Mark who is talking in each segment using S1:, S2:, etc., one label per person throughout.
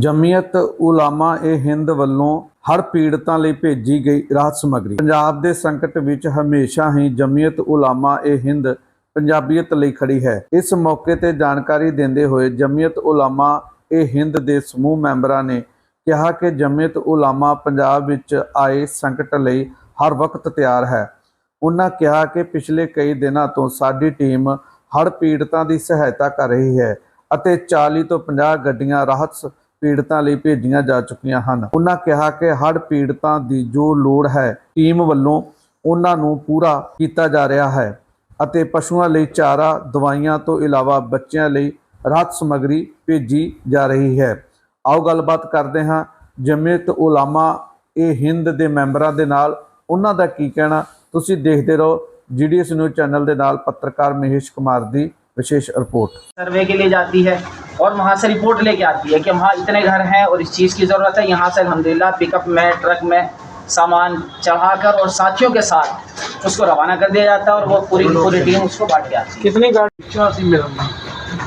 S1: ਜਮੀਅਤ ਉਲਾਮਾ ਏ ਹਿੰਦ ਵੱਲੋਂ ਹੜ੍ਹ ਪੀੜਤਾਂ ਲਈ ਭੇਜੀ ਗਈ ਰਾਹਤ ਸਮੱਗਰੀ। ਪੰਜਾਬ ਦੇ ਸੰਕਟ ਵਿੱਚ ਹਮੇਸ਼ਾ ਹੀ ਜਮੀਅਤ ਉਲਾਮਾ ਏ ਹਿੰਦ ਪੰਜਾਬੀਅਤ ਲਈ ਖੜੀ ਹੈ। ਇਸ ਮੌਕੇ ਤੇ ਜਾਣਕਾਰੀ ਦਿੰਦੇ ਹੋਏ ਜਮੀਅਤ ਉਲਾਮਾ ਏ ਹਿੰਦ ਦੇ ਸਮੂਹ ਮੈਂਬਰਾਂ ਨੇ ਕਿਹਾ ਕਿ ਜਮੀਅਤ ਉਲਾਮਾ ਪੰਜਾਬ ਵਿੱਚ ਆਏ ਸੰਕਟ ਲਈ ਹਰ ਵਕਤ ਤਿਆਰ ਹੈ। ਉਹਨਾਂ ਕਿਹਾ ਕਿ ਪਿਛਲੇ ਕਈ ਦਿਨਾਂ ਤੋਂ ਸਾਡੀ ਟੀਮ ਹੜ੍ਹ ਪੀੜਤਾਂ ਦੀ ਸਹਾਇਤਾ ਕਰ ਰਹੀ ਹੈ ਅਤੇ 40 ਤੋਂ 50 ਗੱਡੀਆਂ ਰਾਹਤ ਪੀੜਤਾਂ ਲਈ ਭੇਜੀਆਂ ਜਾ ਚੁੱਕੀਆਂ ਹਨ। ਉਹਨਾਂ ਕਿਹਾ ਕਿ ਹੜ੍ਹ ਪੀੜਤਾਂ ਦੀ ਜੋ ਲੋੜ ਹੈ ਟੀਮ ਵੱਲੋਂ ਉਹਨਾਂ ਨੂੰ ਪੂਰਾ ਕੀਤਾ ਜਾ ਰਿਹਾ ਹੈ ਅਤੇ ਪਸ਼ੂਆਂ ਲਈ ਚਾਰਾ, ਦਵਾਈਆਂ ਤੋਂ ਇਲਾਵਾ ਬੱਚਿਆਂ ਲਈ ਰਾਹਤ ਸਮੱਗਰੀ ਭੇਜੀ ਜਾ ਰਹੀ ਹੈ। ਆਓ ਗੱਲਬਾਤ ਕਰਦੇ ਹਾਂ ਜਮੀਅਤ ਉਲਾਮਾ ਏ ਹਿੰਦ ਦੇ ਮੈਂਬਰਾਂ ਦੇ ਨਾਲ, ਉਹਨਾਂ ਦਾ ਕੀ ਕਹਿਣਾ। ਤੁਸੀਂ ਦੇਖਦੇ ਰਹੋ GDS न्यूज़ चैनल के नाल पत्रकार महेश कुमार की विशेष रिपोर्ट।
S2: सर्वे के लिए जाती है और वहाँ से रिपोर्ट लेके आती है कि वहाँ इतने घर हैं और इस चीज़ की ज़रूरत है। यहाँ से अल्हम्दुलिल्लाह पिकअप में, ट्रक में सामान चढ़ाकर और साथियों के साथ उसको रवाना कर दिया जाता है और वो पूरी टीम उसको बांट के आती है।
S3: कितनी गाड़ी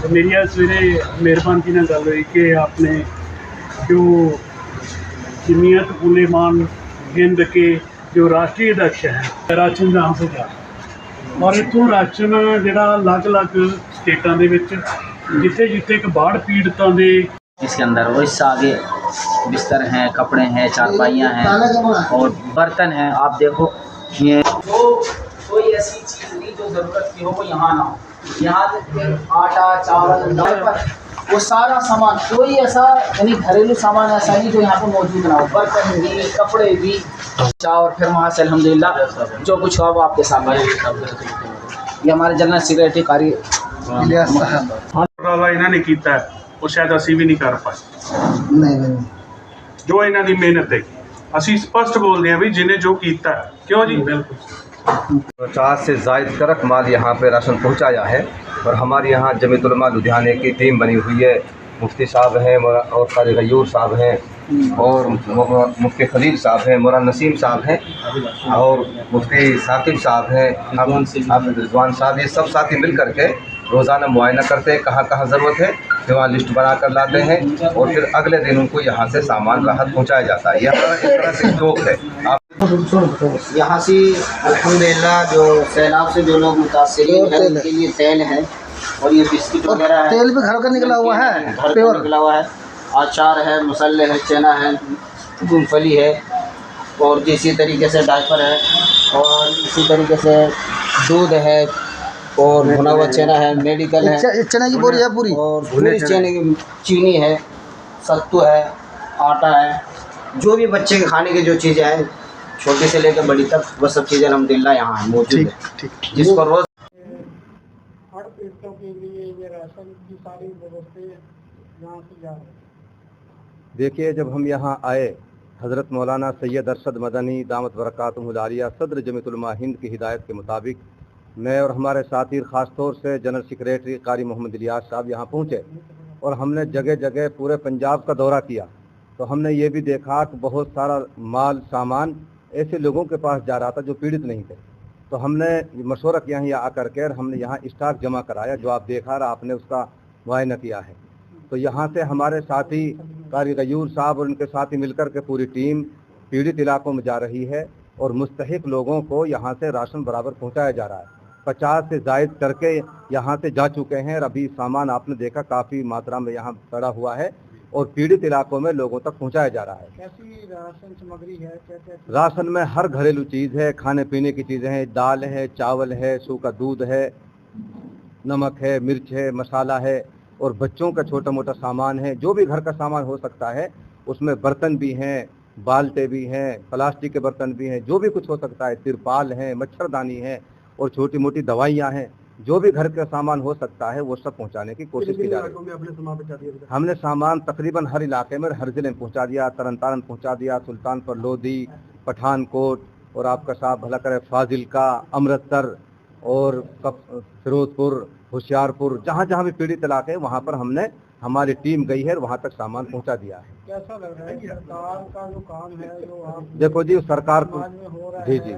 S3: मेरी सवेरे मेहरबान की गल हुई कि आपने जो जमीयत उलेमा हिंद के जो राष्ट्रीय अध्यक्ष है राशन जहाँ से जा और इतों राशन जोड़ा अलग अलग स्टेटा जिथे जिथे एक बाढ़ पीड़ितों के
S2: इसके अंदर वो इससे आगे बिस्तर हैं, कपड़े हैं, चारपाइयाँ हैं और बर्तन हैं। आप देखो ये जो कोई ऐसी चीज़ नहीं जो ज़रूरत की हो वो यहाँ ना हो। यहाँ आटा, चावल, दाल, वो सारा सामान, कोई ऐसा यानी घरेलू सामान ऐसा नहीं जो यहाँ पे मौजूद ना हो। बर्तन भी, कपड़े भी, और फिर वहाँ से अल्हम्दुलिल्लाह जो कुछ हुआ वो आपके सामने। ये हमारे जनरल सेक्रेटरी कारी
S3: इन्होंने किया वो शायद असी भी नहीं कर पाए।
S4: नहीं
S3: जो इन्हों की मेहनत है असी स्पष्ट बोलते हैं भी जिन्हें जो किया क्यों जी।
S5: 50 से ज़ायद ट्रक माल यहाँ पे राशन पहुँचाया है और हमारे यहाँ जमीयत उलमा लुधियाने की टीम बनी हुई है। मुफ्ती साहब हैं और कारी गयूर साहब हैं और मुफ्ती खलील साहब हैं, मौलाना नसीम साहब हैं और मुफ्ती साकिब साहब हैं, हाफिज़ रिजवान साहब। ये सब साथी मिल करके रोज़ाना मुआयना करते हैं कहाँ कहाँ ज़रूरत है, फिर वहाँ लिस्ट बना कर लाते हैं और फिर अगले दिन उनको यहाँ से सामान राहत पहुँचाया जाता है। यह एक तरह से शौक है।
S2: यहाँ से अल्हम्दुलिल्लाह जो सैलाब से जो लोग मुतासिर हैं उनके लिए तेल है और ये बिस्किट वगैरह है।
S4: तेल भी घर का निकला हुआ है,
S2: घर का निकला हुआ है। अचार है, मसाले है, चना है, मूंगफली है और इसी तरीके से डायपर है और इसी तरीके से दूध है और भुना हुआ चना है, मेडिकल है,
S4: चने की बोरी है पूरी
S2: और पूरी चने की चीनी है, सत्तू है, आटा है, जो भी बच्चे के खाने की जो चीज़ें हैं छोटी से लेकर बड़ी तक वो सब चीज़ें अल्हम्दुलिल्लाह यहाँ मौजूद है। जिसको रोज़
S3: हड़्ह पीड़ितों के लिए ये राशन की सारी व्यवस्था यहाँ से जा रही है।
S5: देखिए, जब हम यहाँ आए हज़रत मौलाना सैयद अरशद मदनी दामत बरकातुहुल आलिया सदर जमीयत उलमा हिंद की हिदायत के मुताबिक मैं और हमारे साथी ख़ास तौर से जनरल सेक्रेटरी कारी मोहम्मद इलियास साहब यहाँ पहुँचे और हमने जगह जगह पूरे पंजाब का दौरा किया। तो हमने ये भी देखा कि बहुत सारा माल सामान ऐसे लोगों के पास जा रहा था जो पीड़ित नहीं थे। तो हमने मशवरा किया यहाँ आकर के हमने यहाँ स्टॉक जमा कराया, जो आप देखा रहा आपने उसका मुआयना किया है। तो यहाँ से हमारे साथी कारी गयूर साहब और उनके साथी मिलकर के पूरी टीम पीड़ित इलाकों में जा रही है और मुस्तहिक लोगों को यहाँ से राशन बराबर पहुँचाया जा रहा है। 50 से ज़ायद करके यहाँ से जा चुके हैं और अभी सामान आपने देखा काफ़ी मात्रा में यहाँ पड़ा हुआ है और पीड़ित इलाकों में लोगों तक पहुँचाया जा रहा है।
S3: कैसी राशन सामग्री है?
S5: राशन में हर घरेलू चीज़ है, खाने पीने की चीज़ें हैं, दाल है, चावल है, सूखा दूध है, नमक है, मिर्च है, मसाला है और बच्चों का छोटा मोटा सामान है। जो भी घर का सामान हो सकता है उसमें बर्तन भी हैं, बाल्टे भी हैं, प्लास्टिक के बर्तन भी हैं, जो भी कुछ हो सकता है, तिरपाल है, मच्छरदानी है और छोटी मोटी दवाइयाँ हैं। जो भी घर का सामान हो सकता है वो सब पहुंचाने की कोशिश की जा रही है। हमने सामान तकरीबन हर इलाके में, हर ज़िले में पहुंचा दिया। तरन तारन पहुंचा दिया, सुल्तानपुर लोधी, पठानकोट और आपका साहब भला करे फाजिलका, अमृतसर और फिरोजपुर, होशियारपुर, जहाँ जहाँ भी पीड़ित इलाके हैं वहाँ पर हमने हमारी टीम गई है और वहाँ तक सामान पहुँचा दिया है।
S3: कैसा लग रहा है सरकार का जो काम है जो आप
S5: देखो जी, सरकार को जी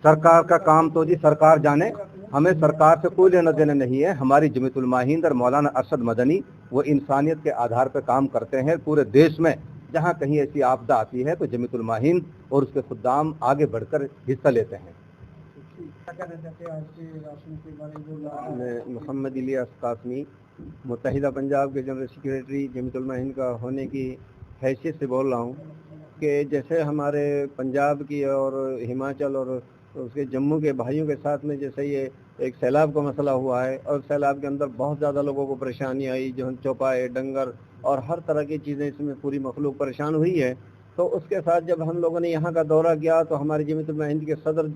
S5: सरकार का काम तो जी सरकार जाने, हमें सरकार से कोई लेना देना नहीं है। हमारी जमीयत उलमा हिंद और मौलाना अरशद मदनी वो इंसानियत के आधार पर काम करते हैं। पूरे देश में जहाँ कहीं ऐसी आपदा आती है तो जमीयत उलमा हिंद और उसके खुद्दाम आगे बढ़कर हिस्सा लेते हैं। मैं मोहम्मद इलियास कासमी मुत्तहिदा पंजाब के जनरल सेक्रेटरी जमीयत उलमा हिंद का होने की हैसियत से बोल रहा हूँ कि जैसे हमारे पंजाब की और हिमाचल और उसके जम्मू के भाइयों के साथ में जैसे ये एक सैलाब का मसला हुआ है और सैलाब के अंदर बहुत ज़्यादा लोगों को परेशानी आई, जो चौपाए डंगर और हर तरह की चीज़ें इसमें पूरी मखलूक परेशान हुई है। तो उसके साथ जब हम लोगों ने यहाँ का दौरा किया तो हमारी जमीयत उलमा हिंद के सदर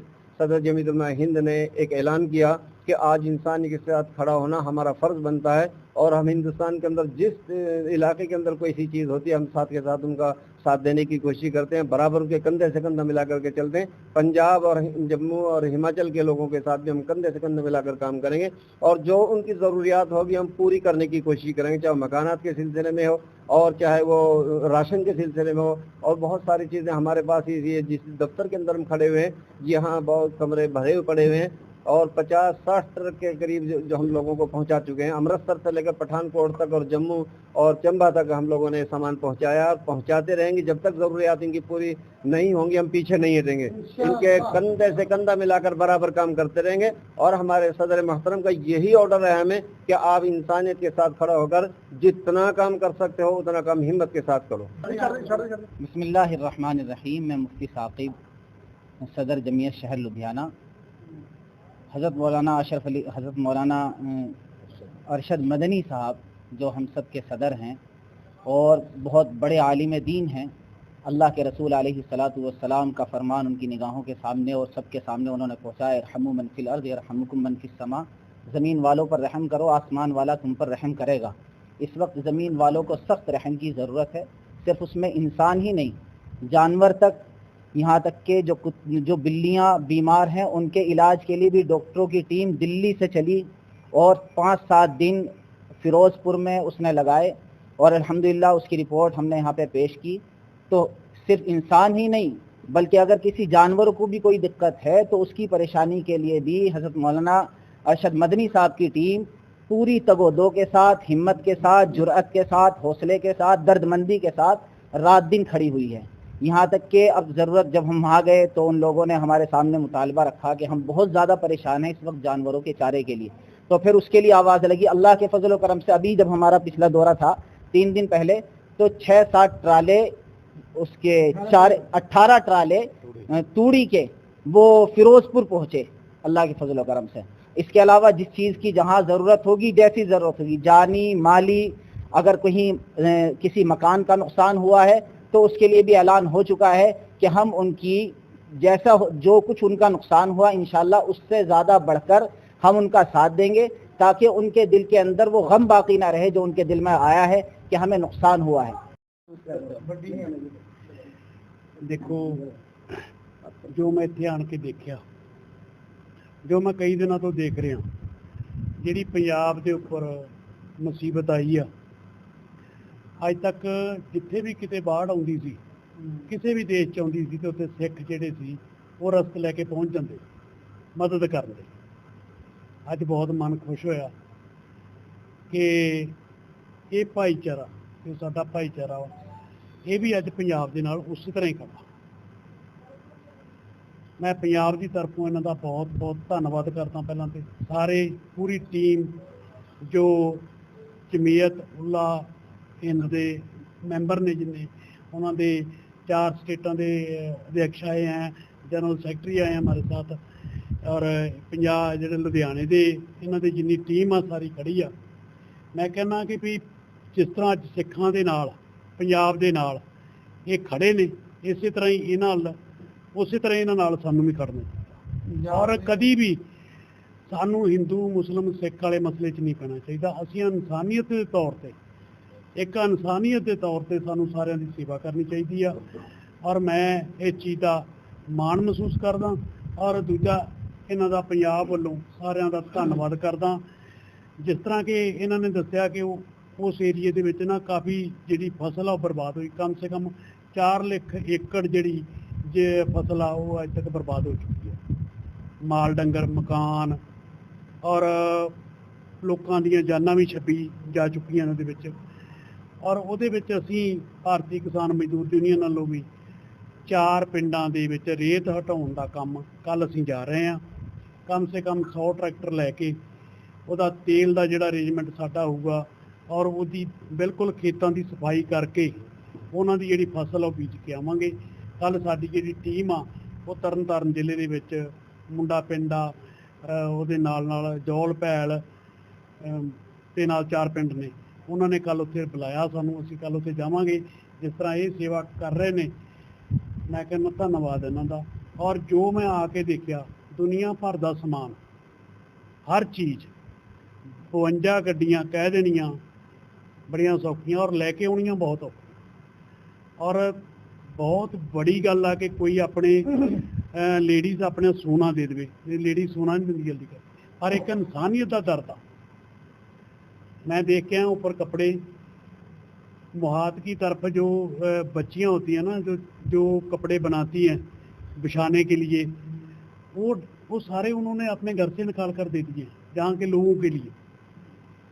S5: जमीयत उलमा हिंद ने एक ऐलान किया कि आज इंसान के साथ खड़ा होना हमारा फ़र्ज़ बनता है और हम हिंदुस्तान के अंदर जिस इलाके के अंदर कोई ऐसी चीज़ होती है हम साथ के साथ उनका साथ देने की कोशिश करते हैं, बराबर उनके कंधे से कंधा मिला करके चलते हैं। पंजाब और जम्मू और हिमाचल के लोगों के साथ भी हम कंधे से कंधा मिलाकर काम करेंगे और जो उनकी ज़रूरियात होगी हम पूरी करने की कोशिश करेंगे, चाहे मकानात के सिलसिले में हो और चाहे वो राशन के सिलसिले में हो। और बहुत सारी चीज़ें हमारे पास ये जिस दफ्तर के अंदर हम खड़े हुए हैं यहाँ बहुत कमरे भरे हुए पड़े हुए हैं और 50-60 ट्रक के करीब जो हम लोगों को पहुंचा चुके हैं। अमृतसर से लेकर पठानकोट तक और जम्मू और चंबा तक हम लोगों ने सामान पहुंचाया और पहुंचाते रहेंगे। जब तक ज़रूरियात इनकी पूरी नहीं होंगी हम पीछे नहीं हटेंगे, इनके कंधे से कंधा मिलाकर बराबर काम करते रहेंगे। और हमारे सदर मोहतरम का यही ऑर्डर है हमें कि आप इंसानियत के साथ खड़ा होकर जितना काम कर सकते हो उतना काम हिम्मत के साथ करो।
S2: बिस्मिल्लाहिर्रहमानिर्रहीम। मैं मुफ्ती साकिब, सदर जमीयत शहर लुधियाना। हज़रत मौलाना अरशद मदनी साहब जो हम सब के सदर हैं और बहुत बड़े आलिम दीन हैं, अल्लाह के रसूल अलैहिस्सलातु वस्सलाम का फरमान उनकी निगाहों के सामने और सबके सामने उन्होंने पहुँचाया, इरहमू मन फिल अर्ज़ यरहमुकुम मन फिस समा। ज़मीन वालों पर रहम करो, आसमान वाला तुम पर रहम करेगा। इस वक्त ज़मीन वालों को सख्त रहम की ज़रूरत है। सिर्फ उसमें इंसान ही नहीं, जानवर तक, यहाँ तक के जो बिल्लियाँ बीमार हैं उनके इलाज के लिए भी डॉक्टरों की टीम दिल्ली से चली और 5-7 दिन फ़िरोज़पुर में उसने लगाए और अल्हम्दुलिल्लाह उसकी रिपोर्ट हमने यहाँ पे पेश की। तो सिर्फ इंसान ही नहीं बल्कि अगर किसी जानवर को भी कोई दिक्कत है तो उसकी परेशानी के लिए भी हज़रत मौलाना अरशद मदनी साहब की टीम पूरी तगोदो के साथ, हिम्मत के साथ, जुर्अत के साथ, हौसले के साथ, दर्दमंदी के साथ रात दिन खड़ी हुई है। यहाँ तक कि अब ज़रूरत जब हम वहाँ गए तो उन लोगों ने हमारे सामने मुतालबा रखा कि हम बहुत ज़्यादा परेशान हैं इस वक्त जानवरों के चारे के लिए। तो फिर उसके लिए आवाज़ लगी। अल्लाह के फजल व करम से अभी जब हमारा पिछला दौरा था 3 दिन पहले तो 6-7 ट्राले उसके 18 ट्राले तूड़ी के वो फ़िरोज़पुर पहुँचे अल्लाह के फजल व करम से। इसके अलावा जिस चीज़ की जहाँ ज़रूरत होगी, जैसी ज़रूरत होगी, जानी माली, अगर कहीं किसी मकान का नुकसान हुआ है तो उसके लिए भी ऐलान हो चुका है कि हम उनकी जैसा जो कुछ उनका नुकसान हुआ इंशाअल्लाह उससे ज़्यादा बढ़कर हम उनका साथ देंगे ताकि उनके दिल के अंदर वो गम बाकी ना रहे जो उनके दिल में आया है कि हमें नुकसान हुआ है।
S3: देखो जो मैं इत्थे आन के देखिया, जो मैं कई दिनों तो देख रहा, जिहड़ी पंजाब दे उपर मुसीबत आई आ, अज तक जिथे भी किते बाढ़ आउंदी सी, किसी भी देश च आउंदी सी, तो उत्थे सिख जिहड़े सी वो रस्त लैके पहुँच जाते मदद करते। अज बहुत मन खुश होया कि ये भाईचारा जो साडा भाईचारा वा ये भी अज पंजाब दे नाल उस तरह ही खड़ा। मैं पंजाब की तरफों इन्हां दा बहुत बहुत धन्नवाद करदा। पहलां ते सारे पूरी टीम जो जमीयत उला हिंद दे मैंबर ने जिन्ने उन्होंने 4 स्टेटां दे अध्यक्ष आए हैं, जनरल सैकटरी आए हैं हमारे साथ और पंजाब जिहड़े लुधियाने दे इन्हां दी जिन्नी टीम आ सारी खड़ी आ। मैं कहना कि भी जिस तरह अज सिखां दे नाल पंजाब दे नाल ये खड़े ने, इस तरह ही इन्हां उस तरह इन्हां नाल सानूं भी खड़ना चाहिए और कदी भी सानूं हिंदू मुस्लिम सिख वाले मसले 'च नहीं पैना चाहिए। असीं इंसानियत के तौर पर एक इंसानियत के तौर पर सानूं सारिਆਂ ਦੀ सेवा करनी चाहिए आ और मैं इस चीज़ का माण महसूस करदा और दूजा इन्हां दा पंजाब वल्लों सारिਆਂ ਦਾ धन्नवाद करदा। जिस तरह कि इन्हां ने दस्सिया कि उस एरिए दे विच ना काफ़ी जिहड़ी फसल आ बर्बाद हुई, कम से कम 4 ਲੱਖ एकड़ जिहड़ी जे फसल आ वो अज तक बर्बाद हो चुकी है। माल डंगर मकान ਔਰ ਲੋਕਾਂ ਦੀਆਂ ਜਾਨਾਂ ਵੀ ਛੱਪੀ ਜਾ ਚੁੱਕੀਆਂ ਨੇ ਉਹਦੇ ਵਿੱਚ। ਔਰ ਉਹਦੇ ਵਿੱਚ ਅਸੀਂ ਭਾਰਤੀ ਕਿਸਾਨ ਮਜ਼ਦੂਰ ਯੂਨੀਅਨ ਵੱਲੋਂ ਵੀ 4 ਪਿੰਡਾਂ ਦੇ ਵਿੱਚ ਰੇਤ ਹਟਾਉਣ ਦਾ ਕੰਮ ਕੱਲ੍ਹ ਅਸੀਂ ਜਾ ਰਹੇ ਹਾਂ। ਕਮ ਸੇ ਕਮ 100 ਟਰੈਕਟਰ ਲੈ ਕੇ ਉਹਦਾ ਤੇਲ ਦਾ ਜਿਹੜਾ ਅਰੇਂਜਮੈਂਟ ਸਾਡਾ ਹੋਊਗਾ ਔਰ ਉਹਦੀ ਬਿਲਕੁਲ ਖੇਤਾਂ ਦੀ ਸਫਾਈ ਕਰਕੇ ਉਹਨਾਂ ਦੀ ਜਿਹੜੀ ਫਸਲ ਉਹ ਬੀਜ ਕੇ ਆਵਾਂਗੇ। ਕੱਲ੍ਹ ਸਾਡੀ ਜਿਹੜੀ ਟੀਮ ਆ ਉਹ ਤਰਨਤਾਰਨ ਜ਼ਿਲ੍ਹੇ ਦੇ ਵਿੱਚ ਮੁੰਡਾ ਪਿੰਡ ਆ, ਉਹਦੇ ਨਾਲ ਜੌਲ ਭੈਲ ਤੇ ਨਾਲ 4 ਪਿੰਡ ਨੇ, ਉਹਨਾਂ ਨੇ ਕੱਲ੍ਹ ਉੱਥੇ ਬੁਲਾਇਆ ਸਾਨੂੰ। ਅਸੀਂ ਕੱਲ੍ਹ ਉੱਥੇ ਜਾਵਾਂਗੇ। ਜਿਸ ਤਰ੍ਹਾਂ ਇਹ ਸੇਵਾ ਕਰ ਰਹੇ ਨੇ, ਮੈਂ ਕਹਿੰਦਾ ਧੰਨਵਾਦ ਇਹਨਾਂ ਦਾ। ਔਰ ਜੋ ਮੈਂ ਆ ਕੇ ਦੇਖਿਆ, ਦੁਨੀਆ ਭਰ ਦਾ ਸਮਾਨ, ਹਰ ਚੀਜ਼ 52 ਗੱਡੀਆਂ ਕਹਿ ਦੇਣੀਆਂ ਬੜੀਆਂ ਸੌਖੀਆਂ ਔਰ ਲੈ ਕੇ ਆਉਣੀਆਂ ਬਹੁਤ ਔਖੀਆਂ। ਔਰ ਬਹੁਤ ਬੜੀ ਗੱਲ ਆ ਕਿ ਕੋਈ ਆਪਣੇ ਲੇਡੀਜ਼ ਆਪਣੇ ਸੋਨਾ ਦੇ ਦੇਵੇ। ਲੇਡੀ ਸੋਨਾ ਨਹੀਂ ਦਿੰਦੀ ਜਲਦੀ ਕਰ, ਪਰ ਇੱਕ ਇਨਸਾਨੀਅਤ ਦਾ ਦਰਦ ਆ। मैं देख के आया ऊपर कपड़े मुहात की तरफ जो बच्चियां होती हैं ना, जो कपड़े बनाती हैं बिछाने के लिए, वो सारे उन्होंने अपने घर से निकाल कर दे दिए जहाँ के लोगों के लिए,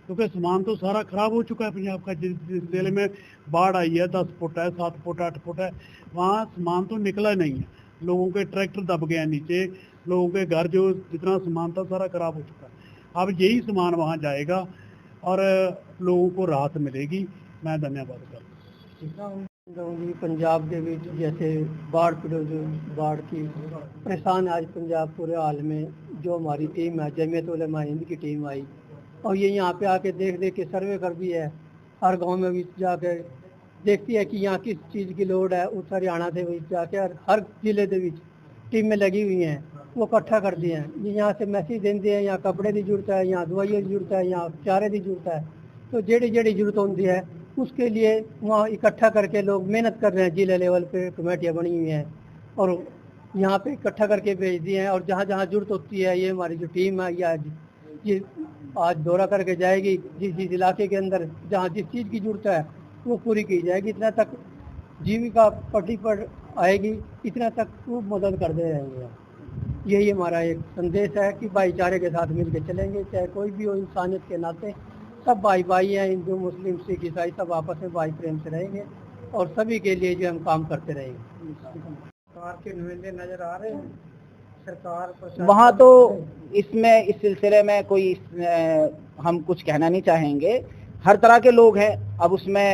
S3: क्योंकि सामान तो सारा ख़राब हो चुका है पंजाब का। जिस जिले में बाढ़ आई है 10 फुट है, 7 फुट 8 फुट है, वहाँ सामान तो निकला नहीं है। लोगों के ट्रैक्टर दब गए हैं नीचे, लोगों के घर जो जितना सामान था सारा ख़राब हो चुका है। अब यही सामान वहाँ जाएगा और लोगों को राहत मिलेगी। मैं धन्यवाद करता हूँ।
S6: जी पंजाब के बीच जैसे बाढ़ बाढ़ की परेशान आज पंजाब पूरे हाल में। जो हमारी टीम है जमीयत उलमा हिंद की टीम आई और ये यहाँ पे आके देख के सर्वे कर भी है। हर गांव में भी जाके देखती है कि यहाँ किस चीज़ की लोड है। उस हरियाणा से भी जाके हर जिले के बीच टीमें लगी हुई हैं, वो इकट्ठा कर दिए हैं। ये यहाँ से मैसेज देते हैं, यहाँ कपड़े की जरूरत है, यहाँ दवाइयों की जरूरत है, यहाँ चारे की जरूरत है। तो जेड़ी जरूरत होती है उसके लिए वहाँ इकट्ठा करके लोग मेहनत कर रहे हैं। जिले लेवल पे कमेटियाँ बनी हुई हैं और यहाँ पे इकट्ठा करके भेज दिए हैं। और जहाँ जहाँ जरूरत होती है, ये हमारी जो टीम है ये आज दौरा करके जाएगी। जिस इलाके के अंदर जहाँ जिस चीज़ की जरूरत है वो पूरी की जाएगी। इतना तक जीविका पटरी पर आएगी, इतना तक वो मदद करते रहेंगे। यही हमारा एक संदेश है कि भाईचारे के साथ मिलकर चलेंगे, चाहे कोई भी हो। इंसानियत के नाते सब भाई हैं, हिंदू मुस्लिम सिख ईसाई सब आपस में भाई प्रेम से रहेंगे और सभी के लिए जो हम काम करते रहेंगे। सरकार के नुमाइंदे नजर आ रहे हैं, सरकार
S2: वहाँ तो इसमें इस सिलसिले में कोई हम कुछ कहना नहीं चाहेंगे। हर तरह के लोग हैं। अब उसमें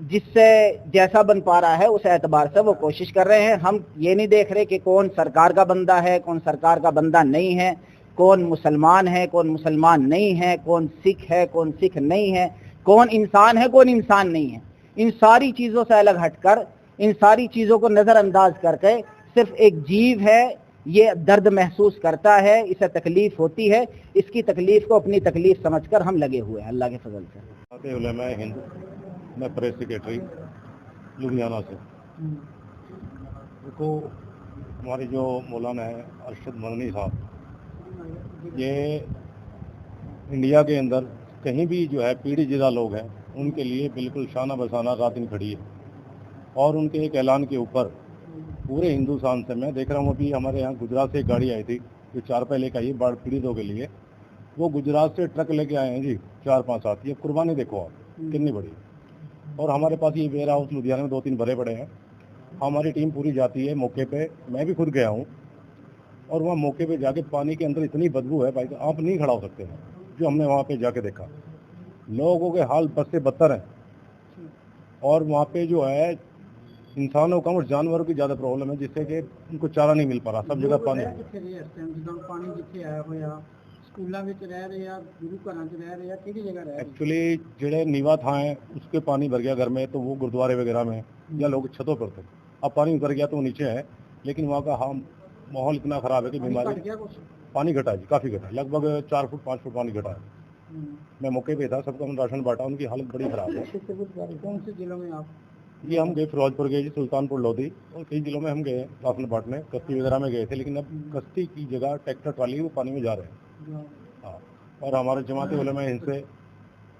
S2: जिससे जैसा बन पा रहा है उस एतबार से वो कोशिश कर रहे हैं। हम ये नहीं देख रहे कि कौन सरकार का बंदा है, कौन सरकार का बंदा नहीं है, कौन मुसलमान है, कौन मुसलमान नहीं है, कौन सिख है, कौन सिख नहीं है, कौन इंसान है, कौन इंसान नहीं है। इन सारी चीज़ों से अलग हटकर, इन सारी चीज़ों को नज़रअंदाज करके सिर्फ एक जीव है, ये दर्द महसूस करता है, इसे तकलीफ़ होती है, इसकी तकलीफ़ को अपनी तकलीफ़ समझकर हम लगे हुए हैं अल्लाह के फजल से।
S5: उलमा हिंद, मैं प्रेस सेक्रेटरी लुधियाना से। देखो हमारे जो मौलाना है अरशद मदनी साहब, ये इंडिया के अंदर कहीं भी जो है पीड़ित ज़िला लोग हैं उनके लिए बिल्कुल शाना बसाना रात दिन खड़ी है। और उनके एक ऐलान के ऊपर पूरे हिंदुस्तान से, मैं देख रहा हूँ अभी हमारे यहाँ गुजरात से एक गाड़ी आई थी जो 4 पे लेकर आई बाढ़ पीड़ितों के लिए। वो गुजरात से ट्रक लेके आए हैं जी 4-5 साथ। ये कुर्बानी देखो आप कितनी बड़ी। और हमारे पास ये वेयर हाउस लुधियाना में 2-3 भरे पड़े हैं। हमारी टीम पूरी जाती है मौके पे, मैं भी खुद गया हूँ। और वहाँ मौके पे जाके पानी के अंदर इतनी बदबू है भाई, आप नहीं खड़ा हो सकते हैं। जो हमने वहाँ पे जाके देखा, लोगों के हाल बद से बदतर हैं। और वहाँ पे जो है इंसानों का और जानवरों की ज़्यादा प्रॉब्लम है, जिससे कि उनको चारा नहीं मिल पा रहा। सब जगह पानी एक्चुअली जेड़े नीवा था है उसके पानी भर गया घर में, तो वो गुरुद्वारे वगैरह में या लोग छतों पर थे। अब पानी उतर गया तो वो नीचे है, लेकिन वहाँ का माहौल इतना ख़राब है कि बीमारी पानी घटा है जी, काफ़ी घटा है। लगभग 4 फुट 5 फुट पानी घटा है। मैं मौके पे था, सबको हम राशन बांटा, उनकी हालत बड़ी ख़राब है।
S6: कौन से जिलों में आप?
S5: ये हम गए फिरोजपुर गए जी, सुल्तानपुर लोधी और कई जिलों में हम गए राशन बांटने। कस्ती वगैरह में गए थे, लेकिन अब कस्ती की जगह ट्रैक्टर ट्राली वो पानी में जा रहे हैं। हाँ, और हमारे जमात उलमा हिंद से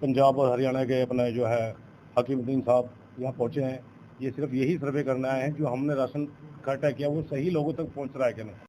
S5: पंजाब और हरियाणा के अपने जो है हकीमुद्दीन साहब यहाँ पहुँचे हैं। ये सिर्फ यही सर्वे करना है जो हमने राशन इकट्ठा किया वो सही लोगों तक पहुँच रहा है कि नहीं।